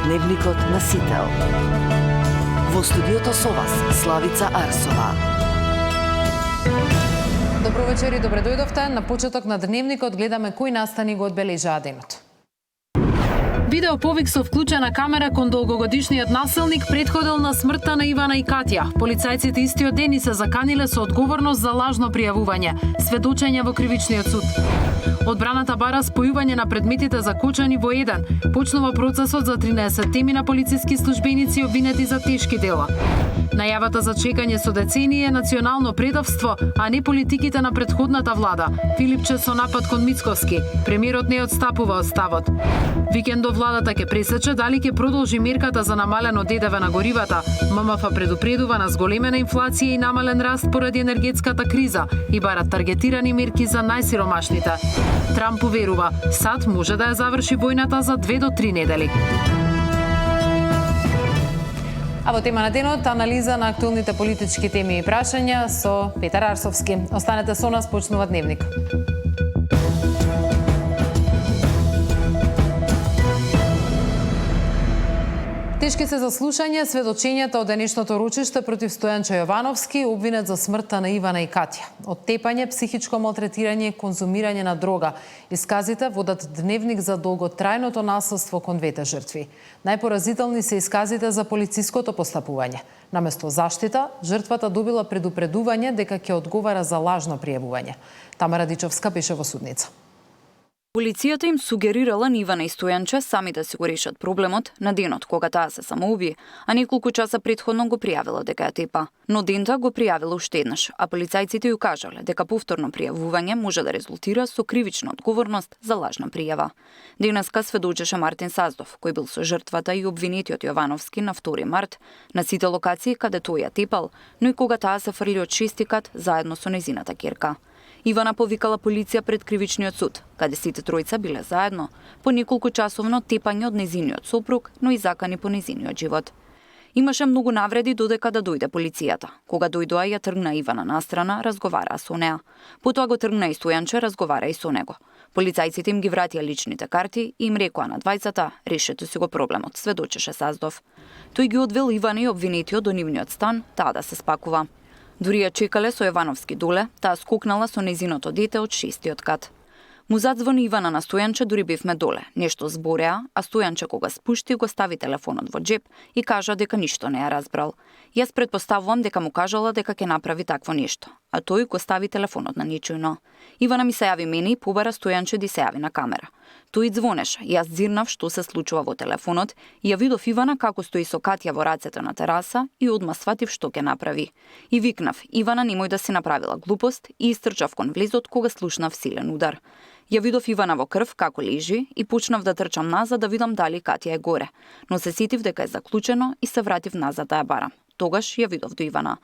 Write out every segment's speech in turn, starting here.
Дневникот на Сител. Во студиото со вас, Славица Арсова. Добро вечер и добре дојдовте. На почеток на Дневникот гледаме кои настани го одбележаа денот. Видео повик со вклучена камера кон долгогодишниот насилник претходил на смртта на Ивана и Катја. Полицајците истиот ден и се заканиле со одговорност за лажно пријавување, сведочење во кривичниот суд. Одбраната бара спојување на предметите закочани во еден. Почнува процесот за 13 теми на полициски службеници обвинети за тешки дела. Најавата за чекање со децении е национално предавство, а не политиките на претходната влада. Филипче со напад кон Мицковски. Премиерот не отстапува од ставот. Викендов владата ќе пресече дали ќе продолжи мерката за намалено ДДВ на горивата. ММФ предупредува на зголемена инфлација и намален раст поради енергетската криза и барат таргетирани мерки за најсиромашните. Трамп уверува, САД може да ја заврши војната за 2 до 3 недели. А во тема на денот, анализа на актуелните политички теми и прашања со Петар Арсовски. Останете со нас, почнува Дневник. Тешки се за слушање сведочењата од денешното ручиште против Стојанче Јовановски, обвинет за смртта на Ивана и Катја. Оттепање, психичко малтретирање, конзумирање на дрога. Исказите водат Дневник за долготрајното насилство кон двете жртви. Најпоразителни се исказите за полициското постапување. Наместо заштита, жртвата добила предупредување дека ќе одговара за лажно пријавување. Тамара Дичовска пише во судница. Полицијата им сугерирала на Ивана и Стојанче сами да си го решат проблемот на денот кога таа се самоуби, а неколку часа претходно го пријавила дека ја тепа. Но дента го пријавила уште еднаш, а полицајците ја кажале дека повторно пријавување може да резултира со кривична одговорност за лажна пријава. Денеска сведочеше Мартин Саздов, кој бил со жртвата и обвинетиот Јовановски на 2 март на сите локации каде тој ја тепал, но и кога таа се фрли од 6 кат заедно со нејзината ќерка. Ивана повикала полиција пред кривичниот суд, каде сите тројца биле заедно, по неколку часовно тепање од нејзиниот сопруг, но и закани по нејзиниот живот. Имаше многу навреди додека да дојде полицијата. Кога дојдоа, ја тргна Ивана настрана, разговараа со неа. Потоа го тргна и Стојанче, разговара и со него. Полицајците им ги вратија личните карти и им рекоа на двајцата: решете си го проблемот, сведочеше Саздов. Тој ги одвел Ивана и обвинетиот до нивниот стан, таа да се спакува. Дури ја чекале со Јовановски доле, таа скокнала со нејзиното дете од 6-тиот кат. Му задзвони Ивана на Стојанче, дури бевме доле. Нешто збореа, а Стојанче кога спушти го стави телефонот во џеб и кажа дека ништо не ја разбрал. Јас предпоставувам дека му кажала дека ќе направи такво нешто, а тој го стави телефонот на ничујно. Ивана ми се јави мене и побара Стојанче да се јави на камера. Тој звонеше, јас зирнав што се случува во телефонот и ја видов Ивана како стои со Катја во рацете на тераса и одма сватив што ќе направи. И викнав: Ивана, немој да си направила глупост, и истрчав кон влезот кога слушнав силен удар. Ја видов Ивана во крв како лежи и почнав да трчам назад да видам дали Катја е горе, но се сетив дека е заклучено и се вратив назад да ја барам. Тогаш ја видов до Ивана.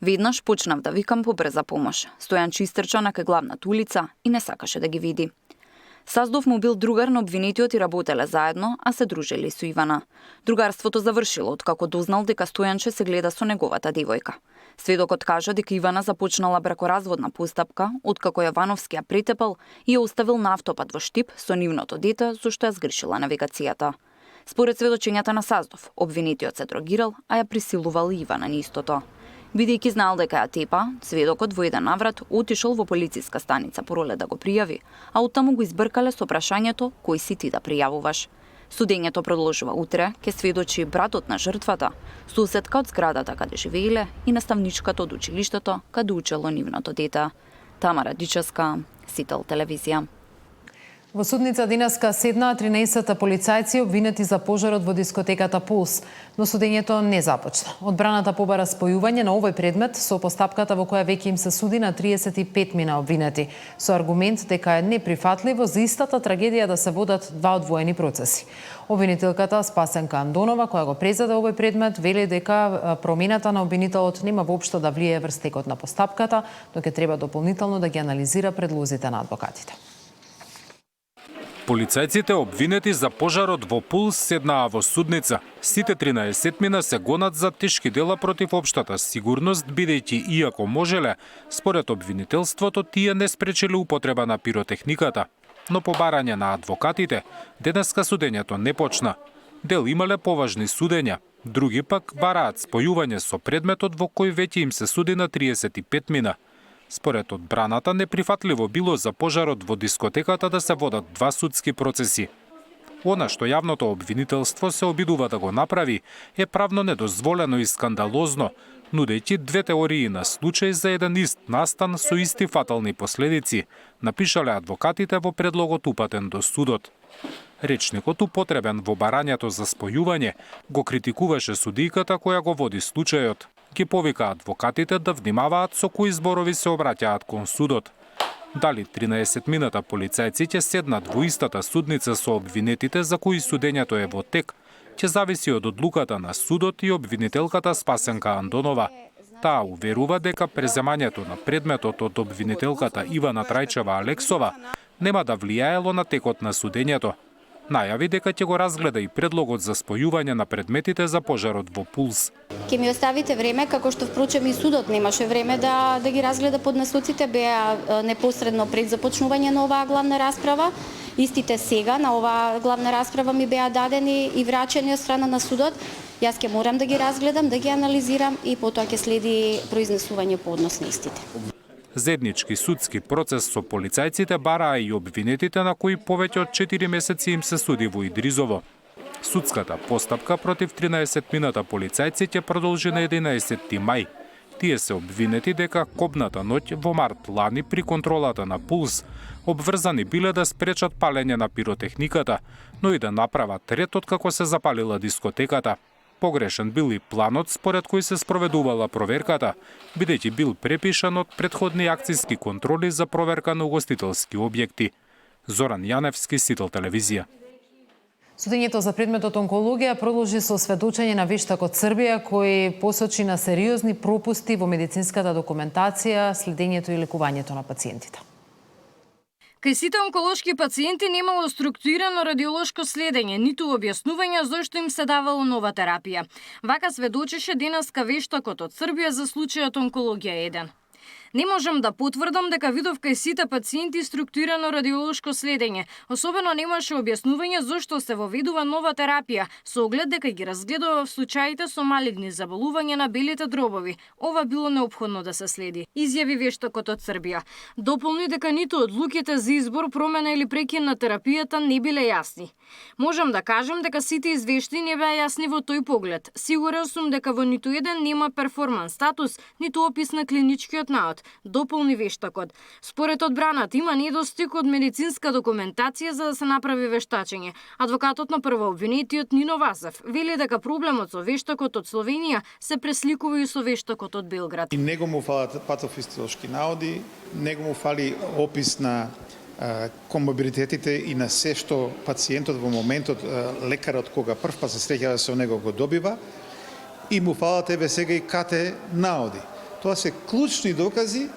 Веднаш почнав да викам по брза помош. Стојанче истрча на кај главната улица и не сакаше да ги види. Саздов му бил другар на обвинетиот и работеле заедно, а се дружели со Ивана. Другарството завршило откако дознал дека Стојанче се гледа со неговата девојка. Сведокот кажа дека Ивана започнала бракоразводна постапка откако Јовановски ја претепал и ја оставил на автопат во Штип со нивното дете зашто ја сгрешила навигацијата. Според сведочењата на Саздов, обвинетиот се дрогирал, а ја присилувал Ивана на истото. Бидејќи знаел дека ја тепа, сведокот во еден наврат отишол во полициска станица Пороле да го пријави, а оттаму го избркале со прашањето кој си ти да пријавуваш. Судењето продолжува утре, ке сведочи братот на жртвата, соседка од зградата каде живееле и наставничката од училиштето каде учело нивното дете. Тамара Дичевска, Сител телевизија. Во судница денеска седнаа 13 полицајци обвинети за пожарот во дискотеката Пулс, но судењето не започна. Одбраната побара спојување на овој предмет со постапката во која веќе им се суди на 35 мина обвинети, со аргумент дека е неприфатливо за истата трагедија да се водат два одвоени процеси. Обвинителката Спасенка Андонова, која го презеде овој предмет, вели дека промената на обвинителот нема воопшто да влијае врз текот на постапката, но ќе треба дополнително да ги анализира предлозите на адвокатите. Полицајците обвинети за пожарот во Пулс седнаа во судница. Сите 13 мина се гонат за тешки дела против општата сигурност, бидејќи иако можеле, според обвинителството, тие не спречеле употреба на пиротехниката. Но по барање на адвокатите, денеска судењето не почна. Дел имале поважни судења, други пак бараат спојување со предметот во кој веќе им се суди на 35 мина. Според одбраната, неприфатливо било за пожарот во дискотеката да се водат два судски процеси. Она што јавното обвинителство се обидува да го направи е правно недозволено и скандалозно, нудејќи две теории на случај за еден ист настан со исти фатални последици, напишале адвокатите во предлогот упатен до судот. Речникот употребен во барањето за спојување го критикуваше судијката која го води случајот. Ги повика адвокатите да внимаваат со кои зборови се обраќаат кон судот. Дали 13-мината полицајци ќе седнат во истата судница со обвинетите за кои судењето е во тек, ќе зависи од одлуката на судот и обвинителката Спасенка Андонова. Таа уверува дека преземањето на предметот од обвинителката Ивана Трајчева Алексова нема да влијаело на текот на судењето. Најави дека ќе го разгледа и предлогот за спојување на предметите за пожарот во Пулс. Ке ми оставите време, како што впрочем и судот немаше време да ги разгледа поднесоците, беа непосредно пред започнување на оваа главна расправа. Истите сега на оваа главна расправа ми беа дадени и врачени од страна на судот. Јас ќе морам да ги разгледам, да ги анализирам и потоа ќе следи произнесување по однос на истите. Заеднички судски процес со полицајците бараа и обвинетите на кои повеќе од 4 месеци им се суди во Идризово. Судската постапка против 13-мината полицајци ќе продолжи на 11 мај. Тие се обвинети дека кобната ноќ во март лани при контролата на Пулс обврзани биле да спречат палење на пиротехниката, но и да направат ред откако се запалила дискотеката. Погрешен бил и планот според кој се спроведувала проверката, бидејќи бил препишан од претходни акцијски контроли за проверка на угостителски објекти. Зоран Јаневски, Сител телевизија. Судењето за предметот онкологија продолжи со сведочење на вештак од Србија кој посочи на сериозни пропусти во медицинската документација, следењето и лекувањето на пациентите. Кај сите онколошки пациенти немало структурирано радиолошко следење, ниту објаснување зошто им се давало нова терапија. Вака сведочеше денеска вештакот од Србија за случајот онкологија 1. Не можам да потврдам дека видов кај сите пациенти структурирано радиолошко следење. Особено немаше објаснување зошто се воведува нова терапија, со оглед дека ги разгледува в случаите со малигни заболувања на белите дробови. Ова било неопходно да се следи, изјави вештакот од Србија. Дополни дека ниту одлуките за избор, промена или прекин на терапијата не биле јасни. Можам да кажам дека сите извештаи не беа јасни во тој поглед. Сигурен сум дека во ниту еден нема перформанс статус, ниту опис на клиничкиот наод, дополни вештакот. Според одбраната има недостиг од медицинска документација за да се направи вештачење. Адвокатот на првообвинетиот Нино Васев вели дека проблемот со вештакот од Словенија се пресликува и со вештакот од Белград. И него му фалат патофизиолошки наоди, него му фали опис на коморбидитетите и на се што пациентот во моментот, лекарот кога прв пат се среќава со него го добива, и му фалат еве сега и КТ наоди. Тоа се клучни докази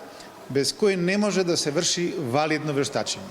без кои не може да се врши валидно вештачење.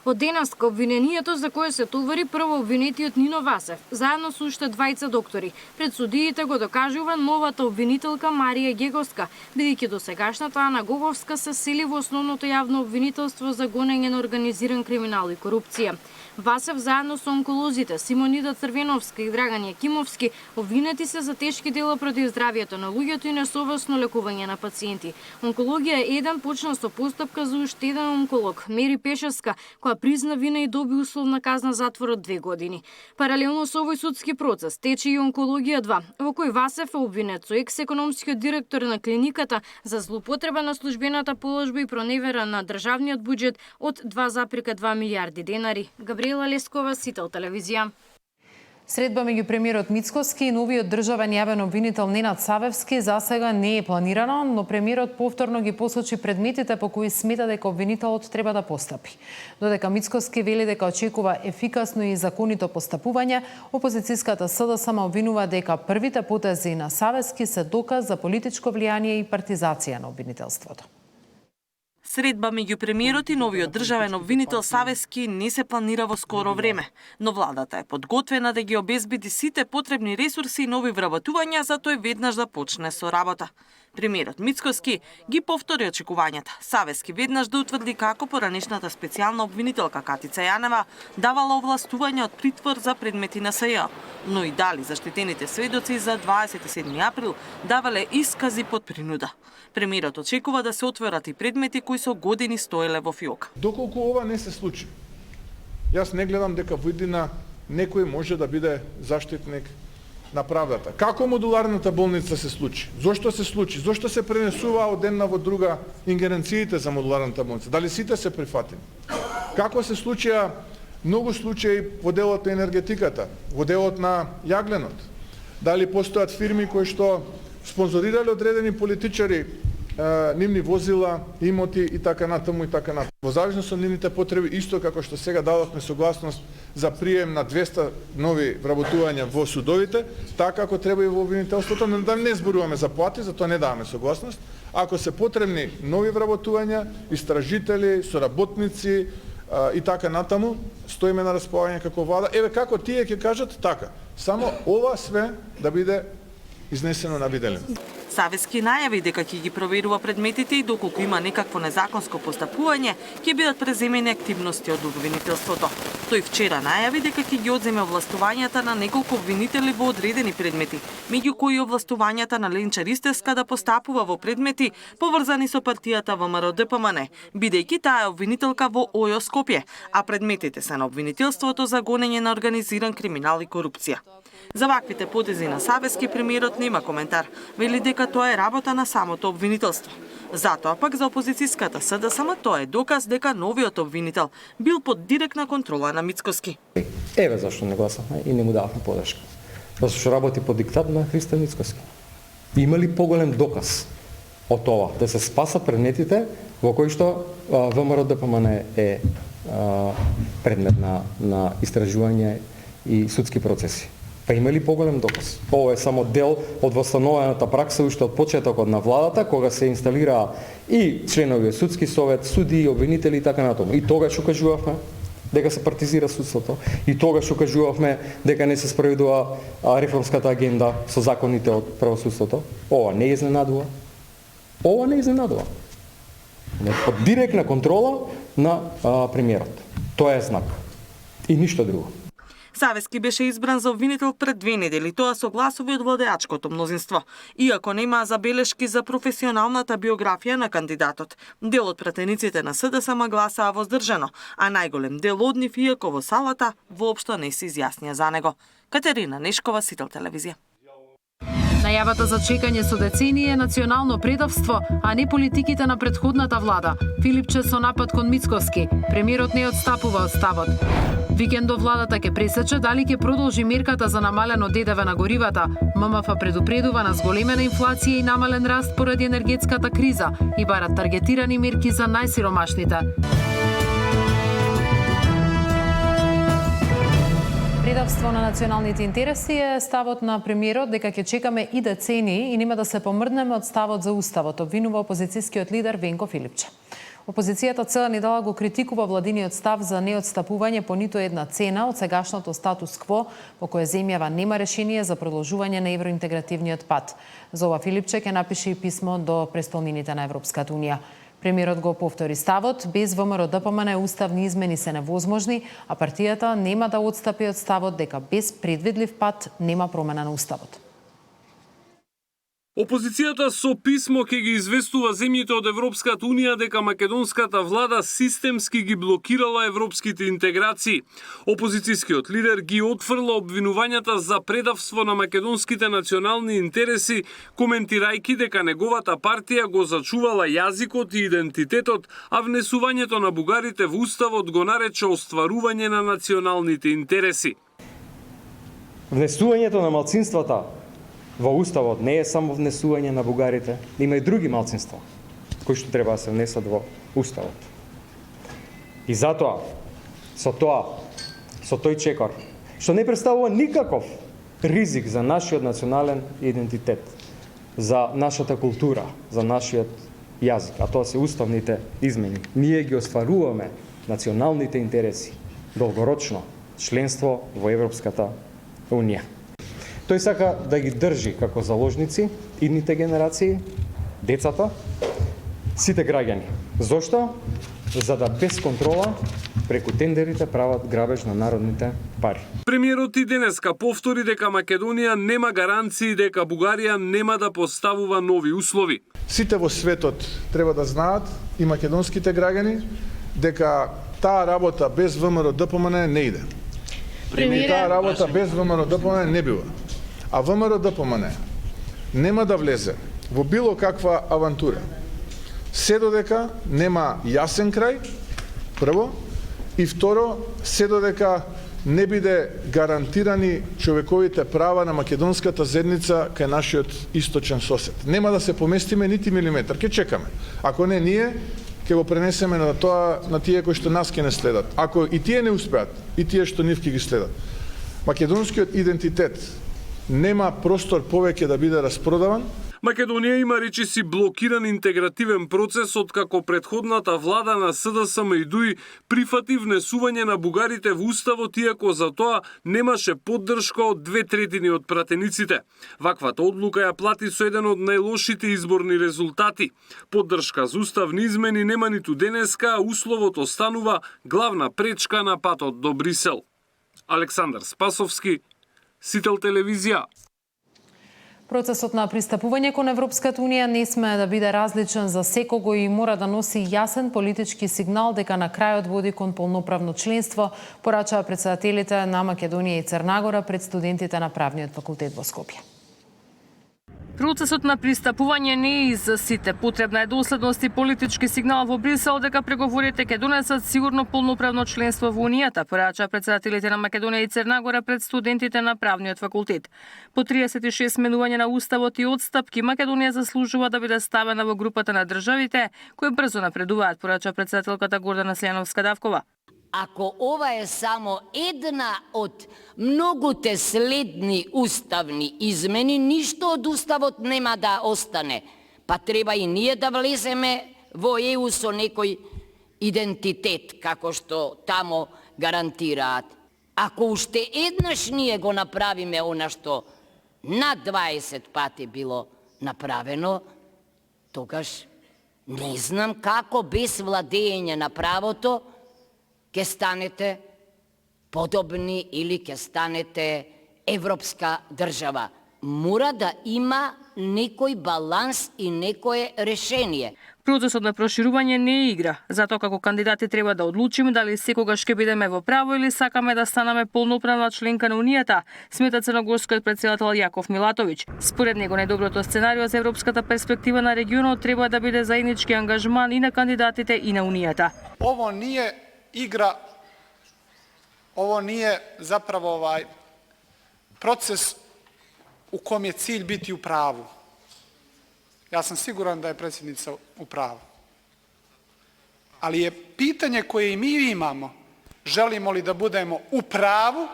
Од денеска обвинението за кое се товари првообвинетиот Нино Васев, заедно со уште двајца доктори. Пред судиите го докажува новата обвинителка Марија Геговска, бидејќи досегашната Ана Гоговска се сели во основното јавно обвинителство за гонење на организиран криминал и корупција. Васев заедно со онколозите Симонида Црвеновска и Драган Јакимовски обвинети се за тешки дела против здравјето на луѓето и несовесно лекување на пациенти. Онкологија 1 почна со постапка за уште еден онколог, Мери Пешевска, која призна вина и доби условна казна затвор од 2 години. Паралелно со овој судски процес тече и онкологија 2, во кој Васев е обвинет со екс-економскиот директор на клиниката за злоупотреба на службената положба и проневера на државниот буџет од 2,2 милијарди денари. Габриела Лескова, Сител телевизија. Средба меѓу премиерот Мицкоски и новиот државен јавен обвинител Ненад Савевски засега не е планирано, но премиерот повторно ги посочи предметите по кои смета дека обвинителот треба да постапи. Додека Мицкоски вели дека очекува ефикасно и законито постапување, опозицијската СДСМ обвинува дека првите потези на Савевски се доказ за политичко влијание и партизација на обвинителството. Средба меѓу премиерот и новиот државен обвинител Савески не се планира во скоро време, но владата е подготвена да ги обезбеди сите потребни ресурси и нови вработувања за тој веднаш да почне со работа. Премиерот Мицкоски ги повтори очекувањата. Савески веднаш да утврди како поранешната специјална обвинителка Катица Јанева давала овластување од притвор за предмети на СЈ, но и дали заштитените сведоци за 27 април давале искази под принуда. Премиерот очекува да се отворат и предмети кои со години стоеле во фиок. Доколку ова не се случи, јас не гледам дека во иднина некој може да биде заштитник на правдата. Како модуларната болница се случи? Зошто се случи? Зошто се пренесува од една во друга ингеренциите за модуларната болница? Дали сите се прифатени? Како се случија многу случаи во делот на енергетиката, во делот на јагленот? Дали постојат фирми кои што спонзорирале одредени политичари нивни возила, имоти и така натаму и така натаму. Во зависност од нивните потреби, исто како што сега дадовме согласност за прием на 200 нови вработувања во судовите, така ако треба и во обвинителството, да не зборуваме за плати, за тоа не даваме согласност. Ако се потребни нови вработувања, истражители, соработници и така натаму, стоиме на располагање како влада. Еве како тие ќе кажат така. Само ова све да биде изнесено на виделин. Савески најави дека ќе ги проверува предметите и доколку има некакво незаконско постапување, ќе бидат преземени активности од обвинителството. Тој вчера најави дека ќе ги одземе овластувањата на неколку обвинители во одредени предмети, меѓу кои овластувањата на Ленча Ристевска да постапува во предмети поврзани со партијата ВМРО-ДПМН, бидејќи таа е обвинителка во ОЈО Скопје, а предметите се на обвинителството за гонење на организиран криминал и корупција. За ваквите потези на Савески премиерот нема коментар, вели дека тоа е работа на самото обвинителство. Затоа пак за опозицијската СДСМ тоа е доказ дека новиот обвинител бил под директна контрола на Мицкоски. Еве зашто не гласавме и не му дававме подршка. Затоа што работи под диктат на Христо Мицкоски. Има ли поголем доказ од тоа да се спасат предметите во кои што ВМРО-ДПМН е предмет на истражување и судски процеси? Па има ли поголем доказ? Ова е само дел од восстановената пракса уште од почетокот на владата, кога се инсталираа и членови од судски совет, суди, обвинители и така натаму. И тогаш укажувавме дека се партизира судството. И тогаш укажувавме дека не се спроведува реформската агенда со законите од правосудството. Ова не изненадува. Ова не изненадува. Под директна контрола на премиерот. Тоа е знак. И ништо друго. Савески беше избран за обвинител пред 2 недели, тоа со гласови од владеачкото мнозинство. Иако немаа забелешки за професионалната биографија на кандидатот, дел од пратениците на СДСМ гласаа воздржано, а најголем дел од нив, иако во салата, воопшто не се изјаснија за него. Катерина Нешкова, Сител телевизија. Најавата за чекање со децении е национално предавство, а не политиките на претходната влада. Филипче со напад кон Мицкоски. Премиерот не отстапува од ставот. Викендов владата ќе пресече дали ќе продолжи мерката за намалено ДДВ на горивата. ММФ предупредува на зголемена инфлација и намален раст поради енергетската криза и барат таргетирани мерки за најсиромашните. Предавство на националните интереси е ставот на премиерот дека ќе чекаме и децении и нема да се помрднеме од ставот за уставот, обвинува опозицијскиот лидер Венко Филипче. Опозицијата цела недела го критикува владиниот став за неотстапување по ниту една цена од сегашното статус кво, во кое земјава нема решение за продолжување на евроинтегративниот пат. За ова Филипче ќе напише и писмо до престолнините на Европската унија. Премиерот го повтори ставот, без ВМРО-ДПМН уставни измени се невозможни, а партијата нема да отстапи од ставот дека без предвидлив пат нема промена на уставот. Опозицијата со писмо ќе ги известува земјите од Европската унија дека македонската влада системски ги блокирала европските интеграции. Опозицијскиот лидер ги отфрла обвинувањата за предавство на македонските национални интереси, коментирајќи дека неговата партија го зачувала јазикот и идентитетот, а внесувањето на бугарите во уставот го нарече остварување на националните интереси. Внесувањето на малцинствата во уставот не е само внесување на бугарите, има и други малцинства кои што треба да се внесат во уставот. И затоа, со тој чекор, што не представува никаков ризик за нашиот национален идентитет, за нашата култура, за нашиот јазик, а тоа се уставните измени. Ние ги остваруваме националните интереси, долгорочно членство во Европската Унија. Тој сака да ги држи како заложници идните генерации, децата, сите граѓани. Зошто? За да без контрола преку тендерите прават грабеж на народните пари. Премиерот и денеска повтори дека Македонија нема гаранции дека Бугарија нема да поставува нови услови. Сите во светот треба да знаат, и македонските граѓани, дека таа работа без ВМРО ДПМН не иде. Таа работа без ВМРО ДПМН не бива. А ВМРО ДПМН нема да влезе во било каква авантура се додека нема јасен крај, прво, и второ, се додека не биде гарантирани човековите права на македонската заедница кај нашиот источен сосед. Нема да се поместиме нити милиметар, ќе чекаме. Ако не ние, ќе го пренесеме на тоа на тие кои што нас ќе не следат. Ако и тие не успеат, и тие што нив ќе ги следат. Македонскиот идентитет нема простор повеќе да биде распродаван. Македонија има речиси блокиран интегративен процес откако претходната влада на СДСМ и ДУИ прифати внесување на бугарите во уставот, иако за тоа немаше поддршка од 2/3 од пратениците. Ваквата одлука ја плати со еден од најлошите изборни резултати. Поддршка за уставни измени нема ниту денеска, а условот останува главна пречка на патот до Брисел. Александар Спасовски, Сител телевизија. Процесот на пристапување кон Европската Унија не сме да биде различен за секого и мора да носи јасен политички сигнал дека на крајот води кон полноправно членство, порачаа претседателите на Македонија и Црна Гора пред студентите на Правниот факултет во Скопје. Процесот на пристапување не е и за сите. Потребна е доследност и политички сигнал во Брисел дека преговорите ќе донесат сигурно полноправно членство во Унијата, порачаа претседателите на Македонија и Црна Гора пред студентите на Правниот факултет. По 36 менување на уставот и одстапки, Македонија заслужува да биде ставена во групата на државите кои брзо напредуваат, порачаа претседателката Гордана Слјановска-Давкова. Ако ова е само една од многуте следни уставни измени, ништо од уставот нема да остане. Па треба и ние да влеземе во ЕУ со некој идентитет, како што тамо гарантираат. Ако уште еднаш ние го направиме она што над 20 пати било направено, тогаш не знам како без владење на правото ќе станете подобни или ќе станете европска држава. Мора да има некој баланс и некое решение. Процесот на проширување не е игра, затоа како кандидати треба да одлучиме дали секогаш ќе бидеме во право или сакаме да станеме полноправна членка на Унијата, смета црногорскиот претседател Јаков Милатовиќ. Според него најдоброто сценарио за европската перспектива на регионот треба да биде заеднички ангажман и на кандидатите и на Унијата. Ово nije igra, ovo nije zapravo proces u kom je cilj biti u pravu. Ja sam siguran da je predsjednica u pravu. Ali je pitanje koje i mi imamo, želimo li da budemo u pravu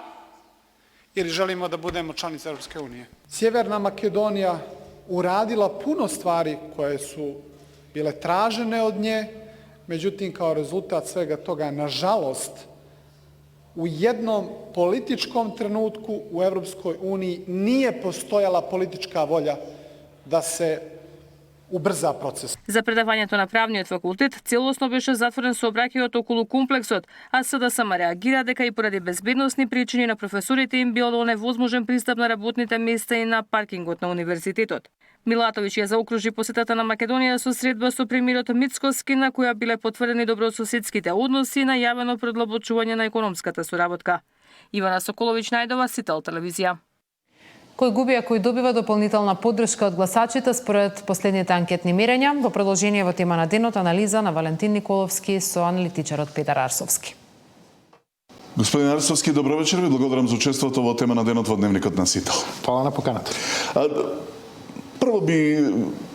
ili želimo da budemo članice Europske unije. Sjeverna Makedonija uradila puno stvari koje su bile tražene od nje, međutim, kao rezultat svega toga, nažalost, u jednom političkom trenutku u Evropskoj uniji nije postojala politička volja da se убрза процес. За предавањето на Правниот факултет целосно беше затворен сообраќајот околу комплексот, а СДСМ реагира дека и поради безбедносни причини на професорите им било невозможен пристап на работните места и на паркингот на универзитетот. Милатовиќ ја заокружи посетата на Македонија со средба со премиерот Мицкоски, на која биле потврдени добрососедските односи и најавено предлабочување на економската соработка. Ивана Соколовиќ, Најдова, Сител телевизија. Кој губи, а кој добива дополнителна поддршка од гласачите според последните анкетни мерења? Во продолжение во тема на денот, анализа на Валентин Николовски со аналитичарот Петар Арсовски. Господин Арсовски, добро вечер, ви благодарам за учеството во тема на денот во Дневникот на Сител. Фала на поканата. Прво би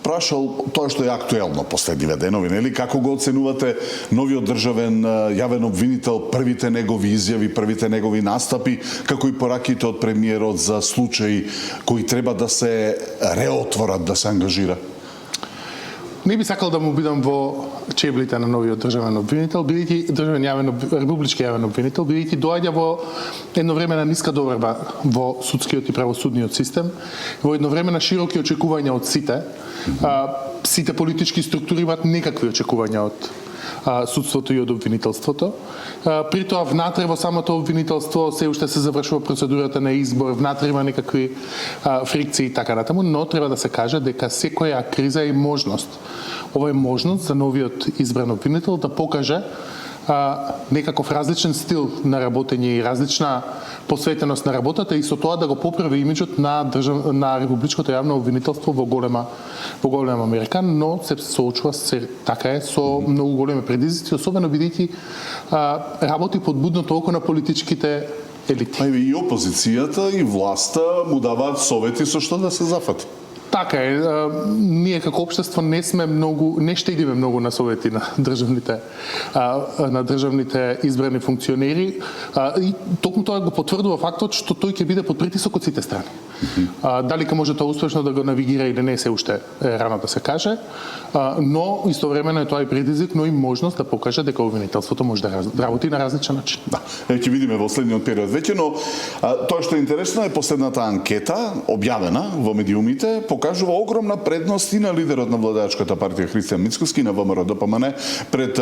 прашал тоа што е актуелно последниве денови, нели? Како го оценувате новиот државен јавен обвинител, првите негови изјави, првите негови настапи, како и пораките од премиерот за случаи кои треба да се реотворат, да се ангажира? Не би сакал да му бидам во чеблите на новиот државен обвинител, бидејќи републички јавен обвинител, бидејќи доаѓа во едно време на ниска доверба во судскиот и правосудниот систем, во едно време на широки очекувања од сите. Сите политички структури имаат некакви очекувања од судството и од обвинителството. При тоа внатре во самото обвинителство се уште се завршува процедурата на избор, внатре има некакви фрикции и така натаму, но треба да се каже дека секоја криза е можност. Ова е можност за новиот избран обвинител да покаже некаков различен стил на работење и различна посветеност на работата и со тоа да го поправи имиџот на републичкото јавно обвинителство во голема Америка, но се соочува така е со многу големи предизвици, особено бидејќи работи под будното око на политичките елити. И опозицијата и власта му даваат совети со што да се зафати. Така е, ние како општество не штедиме многу на совети на државните избрани функционери и токму тоа го потврдува фактот што тој ќе биде под притисок од сите страни. Дали ќе може тоа успешно да го навигира или не се уште рано да се каже, но истовремено е тоа и предизвик, но и можност да покаже дека обвинителството може да работи на различен начин. Да, ќе видиме во следниот период веќе, но тоа што е интересно е последната анкета објавена во медиумите покажува огромна предност и на лидерот на владеачката партија Христијан Мицкоски на ВМРО-ДПМН пред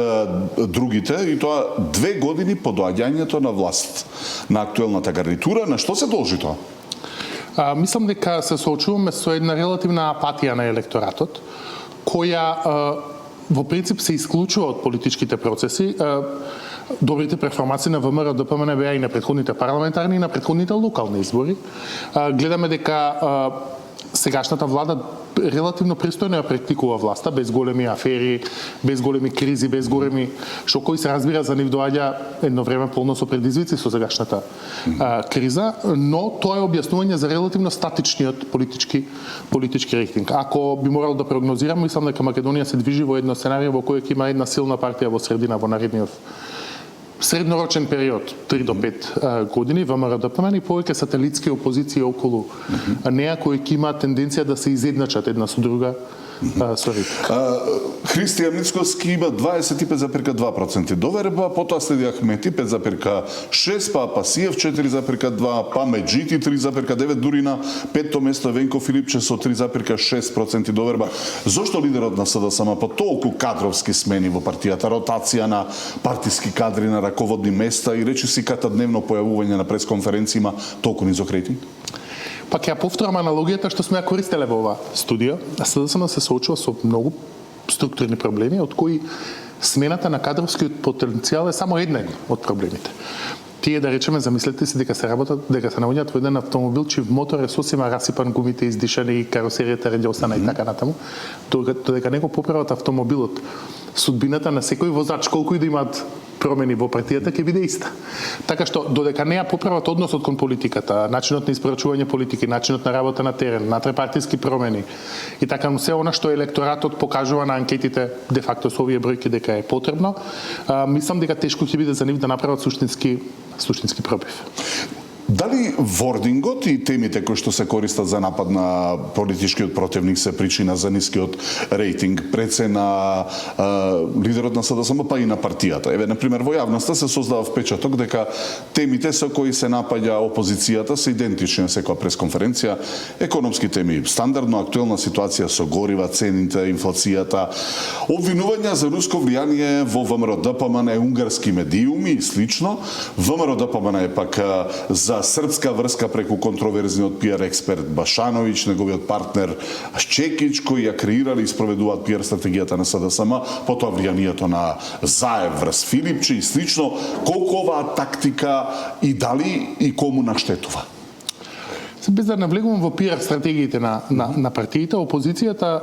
другите, и тоа 2 години по доаѓањето на власт на актуелната гарнитура. На што се должи тоа? Мислам дека се соочуваме со една релативна апатија на електоратот, која во принцип се исклучува од политичките процеси. Добрите перформанси на ВМРО-ДПМН беа и на претходните парламентарни и на претходните локални избори. Гледаме дека сегашната влада релативно пристојно ја практикува власта, без големи афери, без големи кризи, без големи шокови. Се разбира, за нив доаѓа едно време полно со предизвици со сегашната криза, но тоа е објаснување за релативно статичниот политички рейтинг. Ако би морал да прогнозирам, мислам дека Македонија се движи во едно сценарио во кој ќе има една силна партија во средина во наредниот среднорочен период, 3 до 5 години, ВМРО-ДПМН и повеќе сателитски опозиции околу неа кои ќе имаат тенденција да се изедначат една со друга. Христијан Мицкоски има 25,2% доверба, потоа следи Ахмети 5,6%, па Пасиев 4,2%, па Меджити 3,9%, дури на петто место Венко Филипче со 3,6% доверба. Зошто лидерот на СДСМ по толку кадровски смени во партијата, ротација на партиски кадри на раководни места и речиси катадневно појавување на пресконференции има толку низок рейтинг? Па ќе ја повторам аналогијата што сме ја користеле во ова студија. СДСМ се соочува со многу структурни проблеми, од кои смената на кадровскиот потенцијал е само еден од проблемите. Тие, да речеме, замислете си дека се наоѓаат во еден автомобил чиј мотор е сосема расипан, гумите издишани, каросеријата редјосана и така натаму, додека него поправат автомобилот, судбината на секој возач, колку и да имаат промени во партијата, ќе биде иста. Така што, додека не ја поправат односот кон политиката, начинот на испорачување политики, начинот на работа на терен, натрепартиски промени и така, се она што електоратот покажува на анкетите де факто со овие бројки дека е потребно, мислам дека тешко ќе биде за нив да направат суштински пробив. Дали вордингот и темите кои што се користат за напад на политичкиот противник се причина за нискиот рейтинг прецена лидерот на СДСМ па и на партијата? Еве, например, во јавноста се создава впечаток дека темите со кои се напаѓа опозицијата се идентични на секоја пресконференција, економски теми, стандардно актуелна ситуација со горива, цените, инфлацијата, обвинувања за руско влијание во ВМРО-ДПМН, унгарски медиуми и слично. ВМРО-ДПМН е пак за српска врска преку контроверзниот пиар експерт Башановиќ, неговиот партнер Чекич, кои ја креирали и спроведуваат пиар стратегијата на СДСМ, потоа влијанието на Заев врз Филипче и слично. Колку оваа тактика и дали и кому наштетува? Без да навлегувам во пиар стратегиите на партиите, опозицијата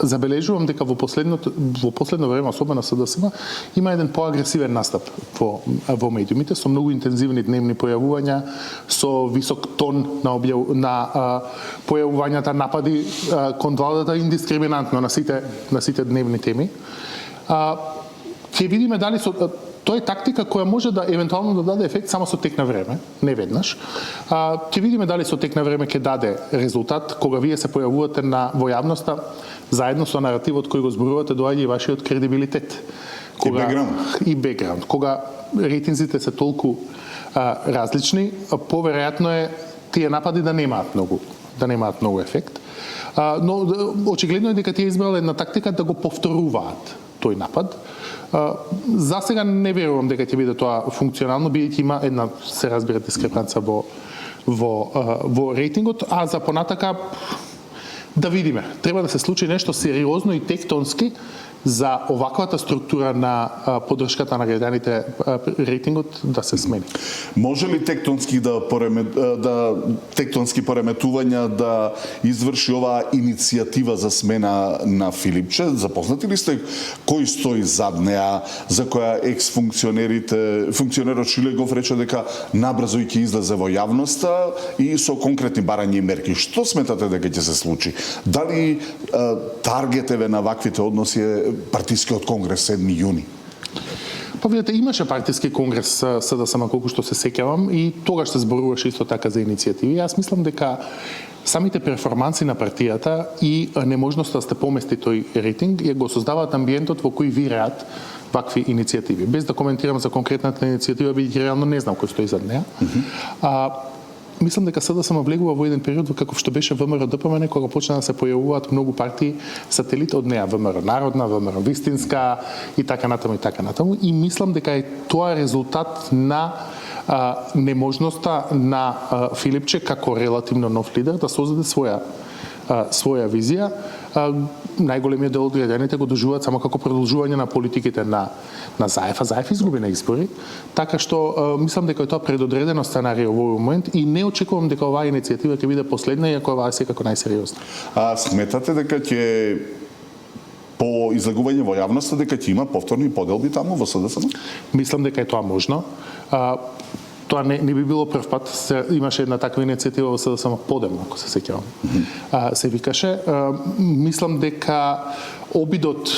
забележувам дека во последно време, особено СДСМ, има еден поагресивен настап во медиумите, со многу интензивни дневни појавувања, со висок тон на појавувањата, напади кон владата индискриминантно на сите дневни теми. Ќе видиме дали тоа е тактика која може да евентуално да даде ефект само со тек на време, не веднаш. Ќе видиме дали со тек на време ќе даде резултат кога вие се појавувате во јавноста заедно со наративот кој го зборувате доаѓа и вашиот кредибилитет. И бекграунд. Кога рейтинзите се толку различни, поверојатно е тие напади да немаат многу ефект. Но очигледно е дека тие избрале една тактика да го повторуваат тој напад. За сега не верувам дека ќе биде тоа функционално, бидејќи има една, се разбира, дискрепанца во рейтингот, а за понатака да видиме. Треба да се случи нешто сериозно и тектонски за оваквата структура на поддршката на граѓаните, рейтингот да се смени. Може ли тектонски пореметувања да изврши оваа иницијатива за смена на Филипче? Запознати ли сте кој стои зад неа, за која функционерот Шилегов рече дека набрзо ќе излезе во јавноста и со конкретни барања и мерки? Што сметате дека ќе се случи? Дали таргетеве на ваквите односи е партискиот конгрес 7 јуни? Па видите, имаше партиски конгрес СДСМ, колку што се сеќавам, и тогаш се зборуваше исто така за иницијативи. Јас мислам дека самите перформанси на партијата и неможноста да сте помести тој рейтинг ја го создаваат амбиентот во кој виреат вакви иницијативи. Без да коментирам за конкретната иницијатива, бидејќи реално не знам кој стои зад неа. Мислам дека СДСМ влегува во еден период во каков што беше ВМРО ДПМН, кога почна да се појавуваат многу партии сателит од неа, ВМРО Народна, ВМРО Вистинска и така натаму. И мислам дека е тоа резултат на неможноста на Филипче како релативно нов лидер да создаде своја визија. Најголемиот дел од граѓаните го доживуваат само како продолжување на политиките на Заев, а Заев изгуби на избори, така што мислам дека е тоа предодредено сценарио во овој момент и не очекувам дека оваа иницијатива ќе биде последна, иако оваа е секако најсериозна. Сметате дека ќе по излегување во јавноста дека ќе има повторни поделби таму во СДСМ? Мислам дека е тоа можно. Тоа не би било прв пат. Имаше една таква иницијатива во СДСМ подемно, ако се сеќавам. Се викаше. Мислам дека обидот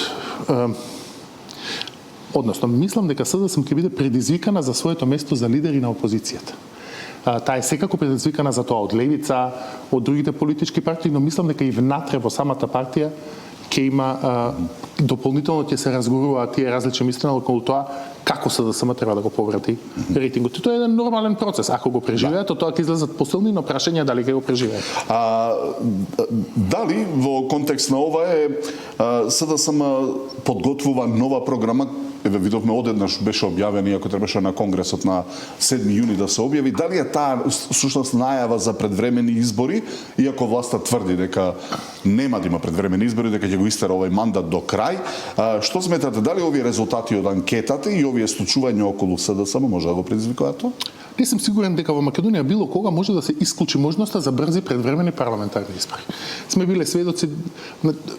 мислам дека СДСМ ќе биде предизвикана за своето место за лидери на опозицијата. Таа е секако предизвикана за тоа од левица, од другите политички партии, но мислам дека и внатре во самата партија ќе има дополнително ќе се разговаруваат тие различни мислења околу тоа како СДСМ треба да го поврати рейтингот. Тоа е еден нормален процес. Ако го преживеат, тоа ќе излезат посилни, но прашање дали ќе го преживеат. Дали во контекст на ова СДСМ подготвува нова програма? Видовме одеднаш беше објавен, иако требаше на конгресот на 7 јуни да се објави. Дали е таа всушност најава за предвремени избори, иако власта тврди дека нема да има предвремени избори, дека ќе го истера овој мандат до крај? Што сметате, дали овие резултати од анкетата и овие случувања околу СДСМ може да го предизвикаат тоа? Не сум сигурен дека во Македонија било кога може да се исклучи можноста за брзи предвремени парламентарни избори. Сме биле сведоци,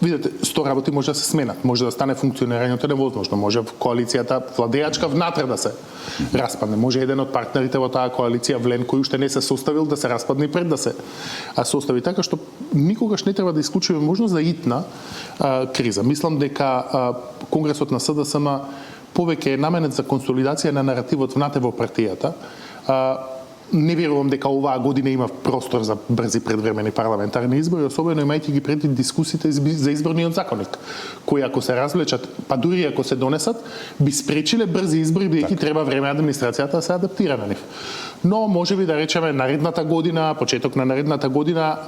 видите, 100 работи може да се сменат, може да стане функционирањето невозможно, може коалицијата владеачка внатре да се распадне, може еден од партнерите во таа коалиција Влен кој уште не се составил да се распадне и пред да се состави, така што никогаш не треба да исклучиме можност за итна криза. Мислам дека конгресот на СДСМ повеќе е наменет за консолидација на наративот внатре во партијата. Не верувам дека оваа година има простор за брзи предвремени парламентарни избори, особено имајќи ги предвид дискусиите за изборниот законник, кои ако се развлечат, па дури ако се донесат, би спречиле брзи избори, бидејќи треба време администрацијата да се адаптира на нив. Но можеби да речеме наредната година, почеток на наредната година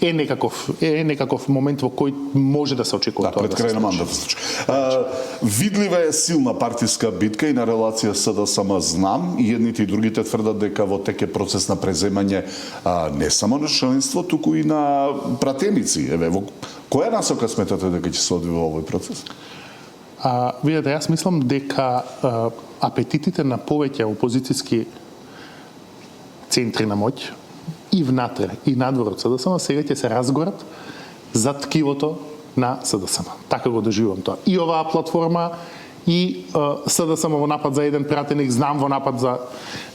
е некаков момент во кој може да се очекува тоа. Пред крај на мандатот. Видлива е силна партиска битка и на релација СДСМ знам, и едните и другите тврдат дека во теке процес на преземање не само на членство, туку и на пратеници. Во која насока сметате дека ќе се одвива овој процес? Видете, јас мислам дека апетитите на повеќе опозицијски центри на моќ и внатре и надвор од СДСМ сега ќе се разгорат за ткивото на СДСМ. Така го доживувам тоа. И оваа платформа и СДСМ во напад за еден пратеник, знам во напад за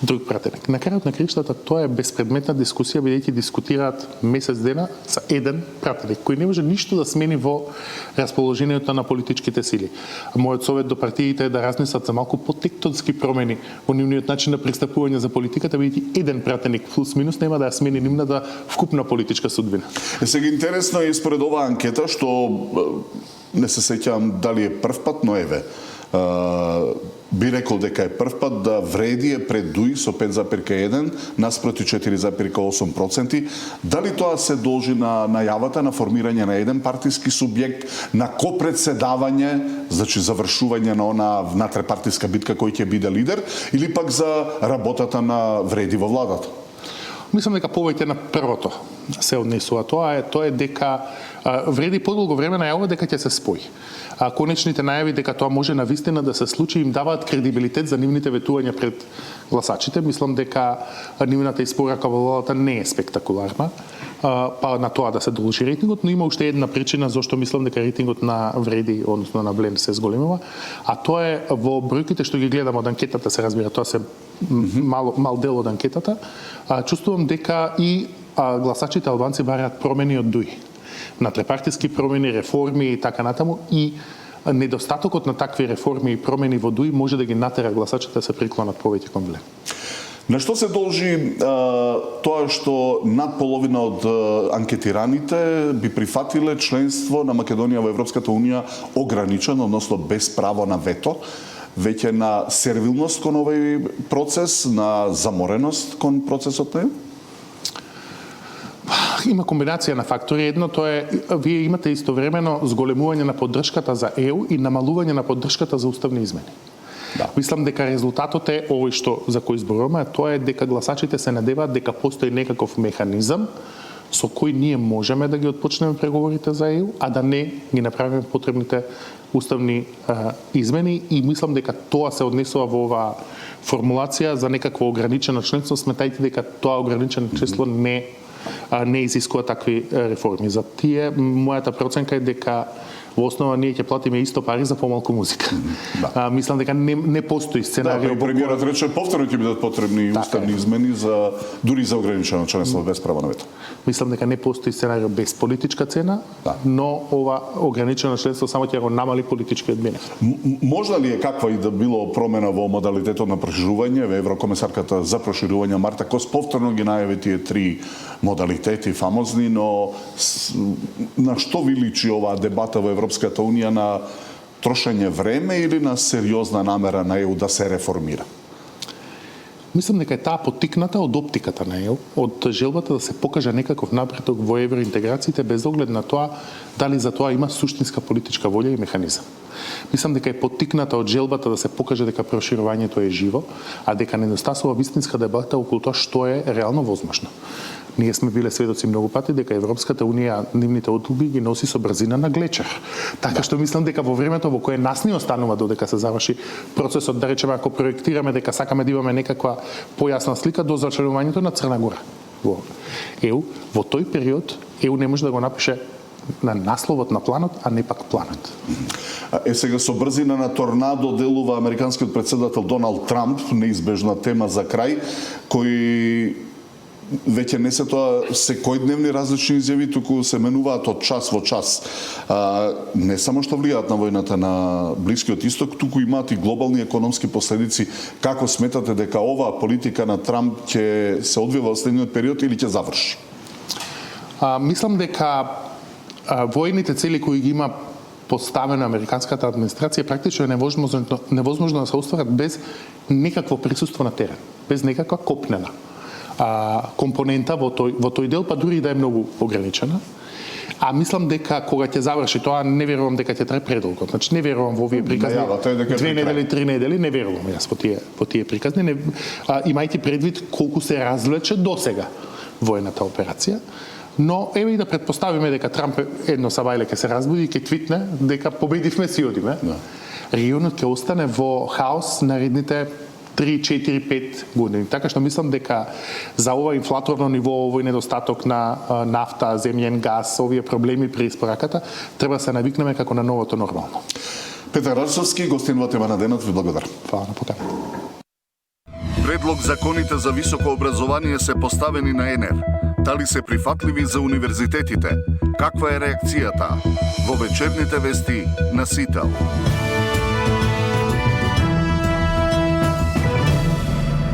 друг пратеник. На крајот на криштата тоа е безпредметна дискусија, бидејќи дискутираат месец дена за еден пратеник, кој не може ништо да смени во расположението на политичките сили. Мојот совет до партиите е да размислат за малку потектонски промени во нивниот начин на пристапување за политиката, бидејќи еден пратеник плюс минус нема да ја смени нивната вкупна политичка судбина. Сега интересно е според оваа анкета, што не се сеќавам дали е прв пат, но еве, би рекол дека е прв пат да вреди е пред ДУИ со 5,1 наспроти 4,8%. Дали тоа се должи на најавата на формирање на еден партиски субјект, на копредседавање, значи завршување на она внатрепартиска битка кој ќе биде лидер, или пак за работата на вреди во владата? Мислам дека повеќе на првото се однесува. Тоа е дека вреди подолго време најавува дека ќе се спои. Конечните најави дека тоа може навистина да се случи им даваат кредибилитет за нивните ветувања пред гласачите. Мислам дека нивната испорака во владата не е спектакуларна, па на тоа да се должи рейтингот, но има уште една причина зашто мислам дека рейтингот на вреди, односно на Бленд се зголемува, а тоа е во бројките што ги гледам од анкетата, се разбира, тоа се мал дел од анкетата, чувствувам дека и гласачите албанци бараат промени од ДУИ. Натрепартиски промени, реформи и така натаму, и недостатокот на такви реформи и промени во ДУИ може да ги натера гласачите да се приклонат повеќе кон Бленд. На што се должи тоа што над половина од анкетираните би прифатиле членство на Македонија во Европската Унија ограничено, односно без право на вето, веќе на сервилност кон овој процес, на замореност кон процесот на Има комбинација на фактори. Едното е, вие имате истовремено зголемување на поддршката за ЕУ и намалување на поддршката за уставни измени. Да. Мислам дека резултатот е овој што за кој зборуваме, тоа е дека гласачите се надеваат дека постои некаков механизам со кој ние можеме да ги отпочнеме преговорите за ЕУ, а да не ги направиме потребните уставни измени, и мислам дека тоа се однесува во оваа формулација за некакво ограничено членство, сметајте дека тоа ограничено членство не изискува такви реформи. За тие мојата проценка е дека во основа ние ќе платиме исто пари за помалку музика. Да. Мислам дека не постои сценарио. Да, премиерот рече повторно ќе бидат потребни уставни измени за дури за ограничено членство без право на вето. Мислам дека не постои сценарио без политичка цена, но ова ограничено членство само ќе го намали политичкиот бенефит. Можда ли е каква и да било промена во модалитетот на проширување? Еврокомесарката за проширување Марта Кос повторно ги најави тие три модалитети фамозни, но на што ви личи оваа дебата во Европската Унија, на трошење време или на сериозна намера на ЕУ да се реформира? Мислам дека е таа поттикната од оптиката на ЕУ, од желбата да се покаже некаков напредок во евроинтеграциите без оглед на тоа дали за тоа има суштинска политичка волја и механизам. Мислам дека е поттикната од желбата да се покаже дека проширувањето е живо, а дека недостасува вистинска дебата околу тоа што е реално возможно. Ние сме биле сведоци многу пати дека Европската Унија нивните одлуби ги носи со брзина на глечер. Така што мислам дека во времето во кое нас ни останува додека се заврши процесот, да речеме, ако проектираме дека сакаме да имаме некаква појасна слика до зачленувањето на Црна Гора во ЕУ, во тој период ЕУ не може да го напише на насловот на планот, а не пак планот. Сега со брзина на торнадо делува американскиот претседател Доналд Трамп, неизбежна тема за крај, кој веќе не се тоа секојдневни различни изјави, туку се менуваат од час во час. Не само што влијаат на војната на Блискиот Исток, туку имаат и глобални економски последици. Како сметате дека оваа политика на Трамп ќе се одвива во следниот период или ќе заврши? Мислам дека војните цели кои ги има поставена американската администрација практично е невозможно да се остварат без некакво присуство на терен, без некаква копнена компонента во тој дел, па дури и да е многу ограничена. А мислам дека кога ќе заврши тоа, не верувам дека ќе трае предолго. Значи не верувам во овие приказни 2 недели, 3 недели, не верувам јас во тие приказни, имајќи предвид колку се развлече досега војната операција. Но еве и да претпоставиме дека Трамп едно сабајле ќе се разбуди и ќе твитне дека победивме, си одиме. Регионот ќе остане во хаос наредните 3, 4, 5 години. Така што мислам дека за ова инфлаторно ниво, овој недостаток на нафта, земјен газ, овие проблеми при испораката, треба да се навикнеме како на новото нормално. Петар Арсовски, гостинова тема на денот, ви благодарам. Фала на покана. Предлог законите за високо образование се поставени на ЕНЕР. Дали се прифатливи за универзитетите? Каква е реакцијата? Во вечерните вести на Сител.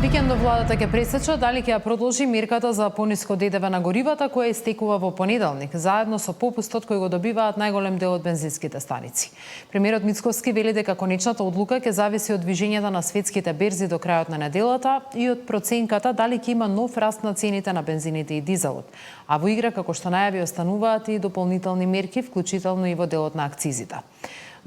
Викендов владата ќе пресече дали ќе ја продолжи мерката за пониско ДДВ на горивата која истекува во понеделник, заедно со попустот кој го добиваат најголем дел од бензинските станици. Премиерот Мицковски вели дека конечната одлука ќе зависи од движењата на светските берзи до крајот на неделата и од проценката дали ќе има нов раст на цените на бензините и дизелот. А во игра, како што најави, остануваат и дополнителни мерки, вклучително и во делот на акцизите.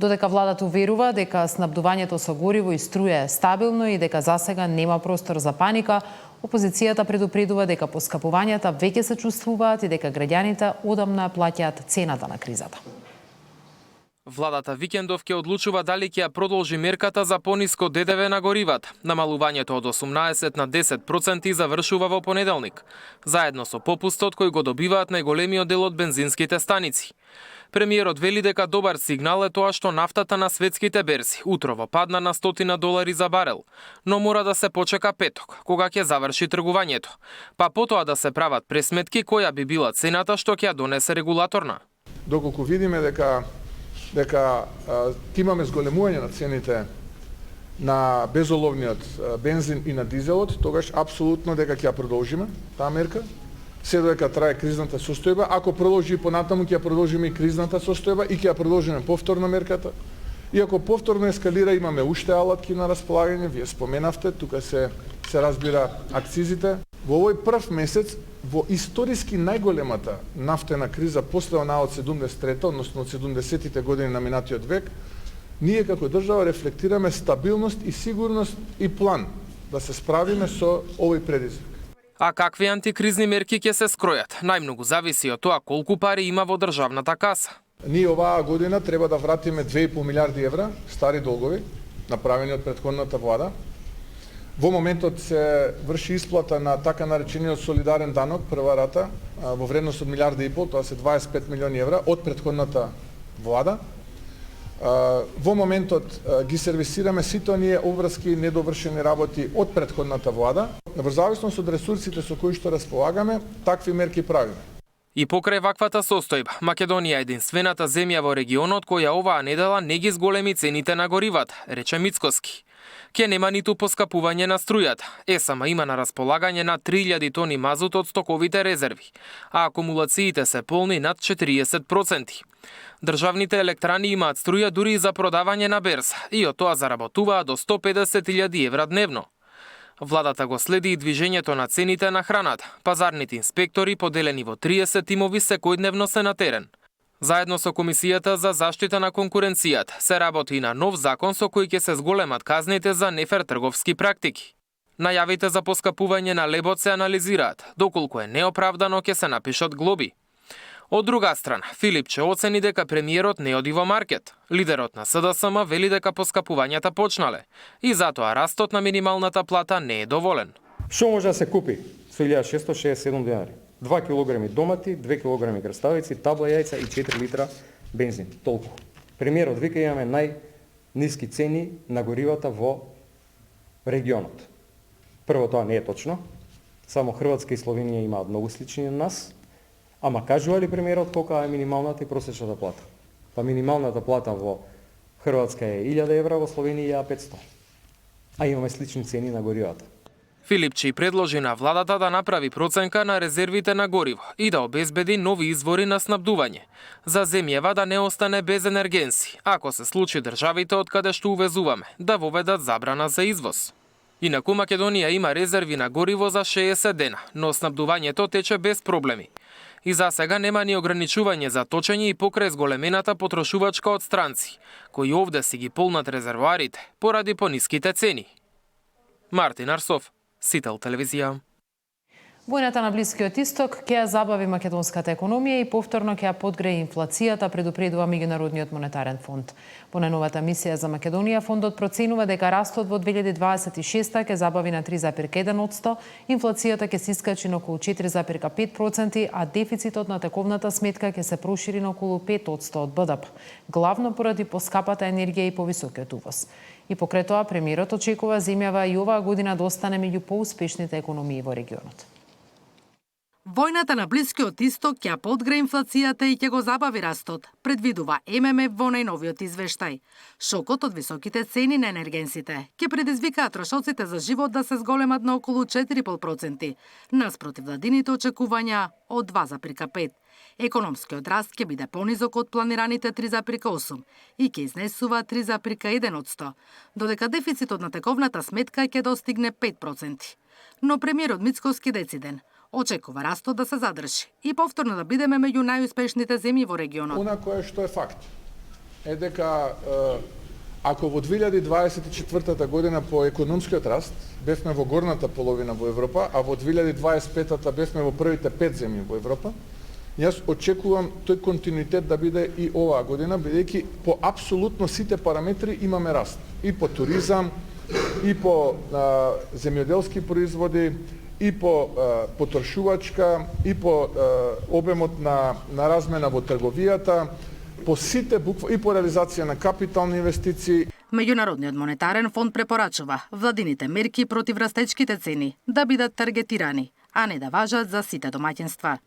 Додека владата уверува дека снабдувањето со гориво и струја е стабилно и дека засега нема простор за паника, опозицијата предупредува дека поскапувањата веќе се чувствуваат и дека граѓаните одамна плаќаат цената на кризата. Владата викендов ќе одлучува дали ќе ја продолжи мерката за пониско ДДВ на горивата. Намалувањето од 18 на 10% завршува во понеделник, заедно со попустот кој го добиваат најголемиот дел од бензинските станици. Премиерот вели дека добар сигнал е тоа што нафтата на светските берзи утрово падна на $100 за барел, но мора да се почека петок, кога ќе заврши тргувањето, па потоа да се прават пресметки која би била цената што ќе ја донесе регулаторна. Доколку видиме дека имаме зголемување на цените на безоловниот бензин и на дизелот, тогаш апсолутно дека ќе ја продолжиме таа мерка. Се додека трае кризната состојба, ако продолжи понатаму ќе ја продолжиме и кризната состојба и ќе ја продолжиме повторно мерката. И ако повторно ескалира, имаме уште алатки на располагање, вие споменавте, тука се разбира акцизите. Во овој прв месец, во историски најголемата нафтена криза после онаа од 73-та, односно од 70-тите години на минатиот век, ние како држава рефлектираме стабилност и сигурност и план да се справиме со овој предизвик. А какви антикризни мерки ќе се скројат? Најмногу зависи од тоа колку пари има во државната каса. Ние оваа година треба да вратиме 2,5 милиарди евра стари долгови, направени од претходната влада. Во моментот се врши исплата на така наречениот солидарен данок, прва рата, во вредност од 1,5 милиарди, тоа се 25 милиони евра од претходната влада. Во моментот ги сервисираме сите оние обврски недовршени работи од претходната влада. Во зависност од ресурсите со кои што располагаме, такви мерки правиме. И покрај ваквата состојба, Македонија е единствената земја во регионот која оваа недела не ги зголеми цените на горивата, рече Мицковски. Ке нема ниту поскапување на струјата. ЕСАМА има на располагање на 3000 тони мазут од стоковите резерви, а акумулациите се полни над 40%. Државните електрани имаат струја дури и за продавање на берза и од тоа заработуваат до 150.000 евра дневно. Владата го следи и движењето на цените на храната. Пазарните инспектори, поделени во 30 тимови, секојдневно се на терен. Заедно со Комисијата за заштита на конкуренцијата се работи и на нов закон со кој ќе се зголемат казните за нефер трговски практики. Најавите за поскапување на лебот се анализираат, доколку е неоправдано ќе се напишат глоби. Од друга страна, Филипче оцени дека премиерот не оди во маркет. Лидерот на СДСМ вели дека поскапувањата почнале и затоа растот на минималната плата не е доволен. Што може да се купи со 1667 денари? 2 килограми домати, 2 килограми краставици, табла јајца и 4 литра бензин. Толку. Премиерот вика имаме најниски цени на горивата во регионот. Прво, тоа не е точно. Само Хрватска и Словенија имаат многу слични на нас. Ама кажува ли премиерот колка е минималната и просечната плата? Па минималната плата во Хрватска е 1000 евра, во Словенија 500. А имаме слични цени на горивата. Филипчи предложи на владата да направи проценка на резервите на гориво и да обезбеди нови извори на снабдување, за земјава да не остане без енергенси, ако се случи државите од каде што увезуваме да воведат забрана за извоз. Инаку Македонија има резерви на гориво за 60 дена, но снабдувањето тече без проблеми. И за сега нема ни ограничување за точење и покрај зголемената потрошувачка од странци, кои овде си ги полнат резервоарите поради пониските цени. Мартин Арсов, Сител телевизија. Војната на Блискиот Исток ќе ја забави македонската економија и повторно ќе ја подгрее инфлацијата, предупредува Меѓународниот монетарен фонд. По најновата мисија за Македонија, фондот проценува дека растот во 2026 ќе забави на 3,1%, инфлацијата ќе се искачи на околу 4,5%, а дефицитот на тековната сметка ќе се прошири на околу 5% од БДП, главно поради поскапата енергија и повисокиот увоз. И покрај тоа, премиерот очекува земјава и оваа година да остане меѓу поуспешните економии во регионот. Војната на Блискиот Исток ќе подгрее инфлацијата и ќе го забави растот, предвидува ММФ во најновиот извештај. Шокот од високите цени на енергенсите ќе предизвикаат трошоците за живот да се зголемат на околу 4,5%, наспротив владините очекувања од 2,5%. Економскиот раст ќе биде понизок од планираните 3,8% и ќе изнесува 3,1%, додека дефицитот на тековната сметка ќе достигне 5%. Но премиерот Мицкоски дециден очекува растот да се задржи и повторно да бидеме меѓу најуспешните земји во регионот. Она кое што е факт е дека ако во 2024 година по економскиот раст бевме во горната половина во Европа, а во 2025 бевме во првите 5 земји во Европа, јас очекувам тој континуитет да биде и оваа година, бидејќи по апсолутно сите параметри имаме раст. И по туризам, и по земјоделски производи, и по потрошувачка, и по обемот на размена во трговијата, по сите и по реализација на капитални инвестиции. Меѓународниот монетарен фонд препорачува владините мерки против растечките цени да бидат таргетирани, а не да важат за сите домаќинства.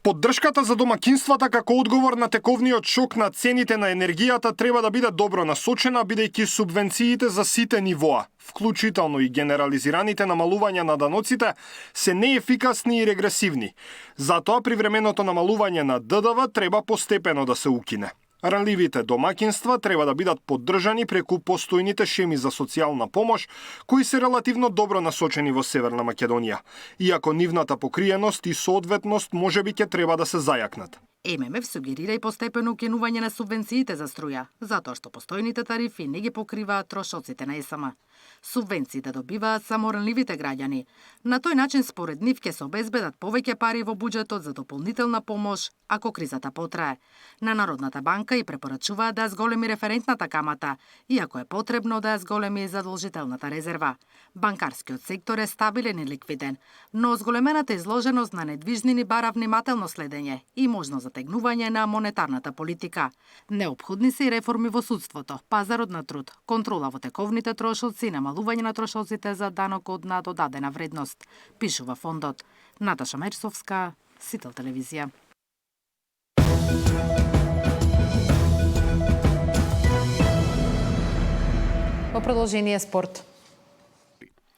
Поддршката за домаќинствата како одговор на тековниот шок на цените на енергијата треба да биде добро насочена, бидејќи субвенциите за сите нивоа, вклучително и генерализираните намалувања на даноците, се неефикасни и регресивни. Затоа привременото намалување на ДДВ треба постепено да се укине. Ранливите домаќинства треба да бидат поддржани преку постојните шеми за социјална помош, кои се релативно добро насочени во Северна Македонија, иако нивната покриеност и соодветност можеби ќе треба да се зајакнат. ММФ сугерира и постепено укинување на субвенциите за струја, затоа што постојните тарифи не ги покриваат трошоците на ЕСМ. Субвенциите добиваат само ранливите граѓани. На тој начин според нив ќе се обезбедат повеќе пари во буџетот за дополнителна помош ако кризата потрае. На Народната банка и препорачуваат да ја зголеми референтната камата, иако е потребно да ја зголеми задолжителната резерва. Банкарскиот сектор е стабилен и ликвиден, но зголемената изложеност на недвижнини бара внимателно следење и можно затегнување на монетарната политика. Неопходни се и реформи во судството, пазарот на труд, контрола во тековните трошоци, намалување на трошоците за данокот на додадена вредност, пишува фондот. Наташа Мерсовска, Сител телевизија. Во продолжение спорт.